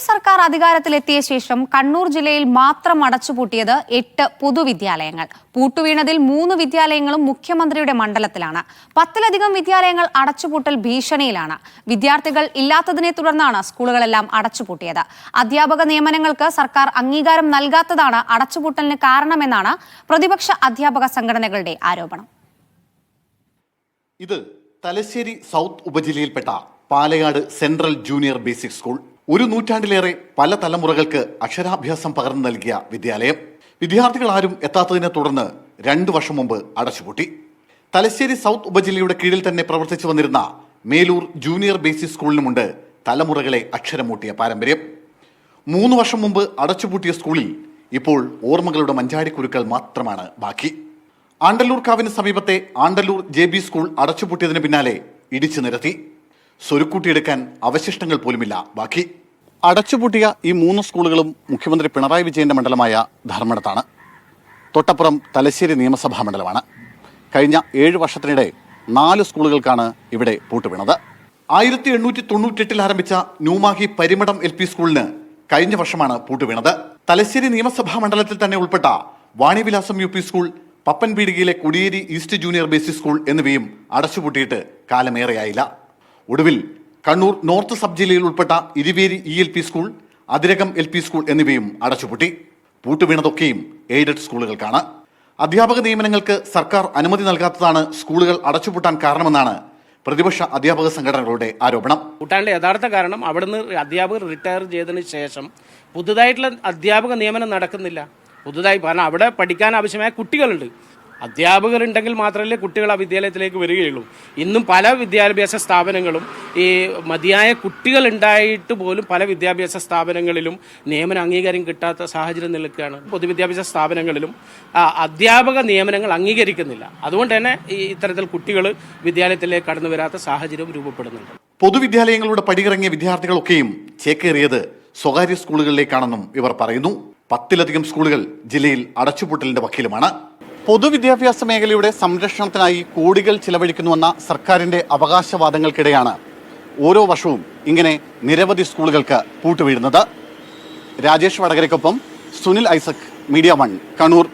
സർക്കാർ അധികാരത്തിലെത്തിയ ശേഷം കണ്ണൂർ ജില്ലയിൽ മാത്രം അടച്ചുപൂട്ടിയത് 8 പൊതുവിദ്യാലയങ്ങൾ. പൂട്ടുവീണതിൽ 3 വിദ്യാലയങ്ങളും മുഖ്യമന്ത്രിയുടെ മണ്ഡലത്തിലാണ്. 10-ലധികം വിദ്യാലയങ്ങൾ അടച്ചുപൂട്ടൽ ഭീഷണിയിലാണ്. വിദ്യാർത്ഥികൾ ഇല്ലാത്തതിനെ തുടർന്നാണ് സ്കൂളുകളെല്ലാം അടച്ചുപൂട്ടിയത്. അധ്യാപക നിയമനങ്ങൾക്ക് സർക്കാർ അംഗീകാരം നൽകാത്തതാണ് അടച്ചുപൂട്ടലിന് കാരണമെന്നാണ് പ്രതിപക്ഷ അധ്യാപക സംഘടനകളുടെ ആരോപണം. ഇത് തലശ്ശേരി സൗത്ത് ഉപജില്ലയിൽപ്പെട്ട Palayad central junior basic school. ഒരു നൂറ്റാണ്ടിലേറെ പല തലമുറകൾക്ക് അക്ഷരാഭ്യാസം പകർന്നു നൽകിയ വിദ്യാലയം വിദ്യാർത്ഥികൾ ആരും എത്താത്തതിനെ തുടർന്ന് 2 വർഷം മുമ്പ് അടച്ചുപൂട്ടി. തലശ്ശേരി സൗത്ത് ഉപജില്ലയുടെ കീഴിൽ തന്നെ പ്രവർത്തിച്ചു വന്നിരുന്ന മേലൂർ ജൂനിയർ ബേസിക് സ്കൂളിനുമുണ്ട് തലമുറകളെ അക്ഷരമൂട്ടിയ പാരമ്പര്യം. 3 വർഷം മുമ്പ് അടച്ചുപൂട്ടിയ സ്കൂളിൽ ഇപ്പോൾ ഓർമ്മകളുടെ മഞ്ചാടിക്കുരുക്കൾ മാത്രമാണ് ബാക്കി. ആണ്ടല്ലൂർ കാവിന് സമീപത്തെ ആണ്ടല്ലൂർ JB സ്കൂൾ അടച്ചുപൂട്ടിയതിന് പിന്നാലെ ഇടിച്ചു നിരത്തി. സ്വരുക്കൂട്ടിയെടുക്കാൻ അവശിഷ്ടങ്ങൾ പോലുമില്ല ബാക്കി. അടച്ചുപൂട്ടിയ ഈ 3 സ്കൂളുകളും മുഖ്യമന്ത്രി പിണറായി വിജയന്റെ മണ്ഡലമായ ധർമ്മടത്താണ്. തൊട്ടപ്പുറം തലശ്ശേരി നിയമസഭാ മണ്ഡലമാണ്. കഴിഞ്ഞ 7 വർഷത്തിനിടെ 4 സ്കൂളുകൾക്കാണ് ഇവിടെ പൂട്ടുവീണത്. 1898 ആരംഭിച്ച ന്യൂമാഹി പരിമടം LP സ്കൂളിന് കഴിഞ്ഞ വർഷമാണ് പൂട്ടുവീണത്. തലശ്ശേരി നിയമസഭാ മണ്ഡലത്തിൽ തന്നെ ഉൾപ്പെട്ട വാണിവിലാസം UP സ്കൂൾ, പപ്പൻപീടികയിലെ Kodiyeri east junior basic school എന്നിവയും അടച്ചുപൂട്ടിയിട്ട് കാലമേറെയായില്ല. ഒടുവിൽ കണ്ണൂർ നോർത്ത് സബ് ജില്ലയിൽ ഉൾപ്പെട്ട Iruveri ELP school, Athirakam LP school എന്നിവയും അടച്ചുപൂട്ടി. പൂട്ടുവീണതൊക്കെയും എയ്ഡഡ് സ്കൂളുകൾക്കാണ്. അധ്യാപക നിയമനങ്ങൾക്ക് സർക്കാർ അനുമതി നൽകാത്തതാണ് സ്കൂളുകൾ അടച്ചുപൂട്ടാൻ കാരണമെന്നാണ് പ്രതിപക്ഷ അധ്യാപക സംഘടനകളുടെ ആരോപണം. പൂട്ടാനുള്ള യഥാർത്ഥ കാരണം അവിടുന്ന് അധ്യാപകർ റിട്ടയർ ചെയ്തതിന് ശേഷം പുതുതായിട്ടുള്ള അധ്യാപക നിയമനം നടക്കുന്നില്ല. പുതുതായി കാരണം അവിടെ പഠിക്കാൻ ആവശ്യമായ കുട്ടികളുണ്ട്. അധ്യാപകരുണ്ടെങ്കിൽ മാത്രമല്ലേ കുട്ടികൾ ആ വിദ്യാലയത്തിലേക്ക് വരികയുള്ളൂ. ഇന്നും പല വിദ്യാഭ്യാസ സ്ഥാപനങ്ങളും ഈ മതിയായ കുട്ടികൾ ഉണ്ടായിട്ട് പോലും പല വിദ്യാഭ്യാസ സ്ഥാപനങ്ങളിലും നിയമന അംഗീകാരം കിട്ടാത്ത സാഹചര്യം നിൽക്കുകയാണ്. പൊതുവിദ്യാഭ്യാസ സ്ഥാപനങ്ങളിലും അധ്യാപക നിയമനങ്ങൾ അംഗീകരിക്കുന്നില്ല. അതുകൊണ്ട് തന്നെ ഈ ഇത്തരത്തിൽ കുട്ടികൾ വിദ്യാലയത്തിലേക്ക് കടന്നു വരാത്ത സാഹചര്യം രൂപപ്പെടുന്നുണ്ട്. പൊതുവിദ്യാലയങ്ങളുടെ പടിയിറങ്ങിയ വിദ്യാർത്ഥികളൊക്കെയും ചേക്കേറിയത് സ്വകാര്യ സ്കൂളുകളിലേക്കാണെന്നും ഇവർ പറയുന്നു. 10-ലധികം സ്കൂളുകൾ ജില്ലയിൽ അടച്ചുപൂട്ടലിന്റെ വക്കീലുമാണ്. പൊതുവിദ്യാഭ്യാസ മേഖലയുടെ സംരക്ഷണത്തിനായി കോടികൾ ചിലവഴിക്കുന്നുവെന്ന സർക്കാരിന്റെ അവകാശവാദങ്ങൾക്കിടെയാണ് ഓരോ വർഷവും ഇങ്ങനെ നിരവധി സ്കൂളുകൾക്ക് പൂട്ടുവീഴുന്നത്. രാജേഷ് വടകരയ്ക്കൊപ്പം സുനിൽ ഐസക്, മീഡിയ 1, കണ്ണൂർ.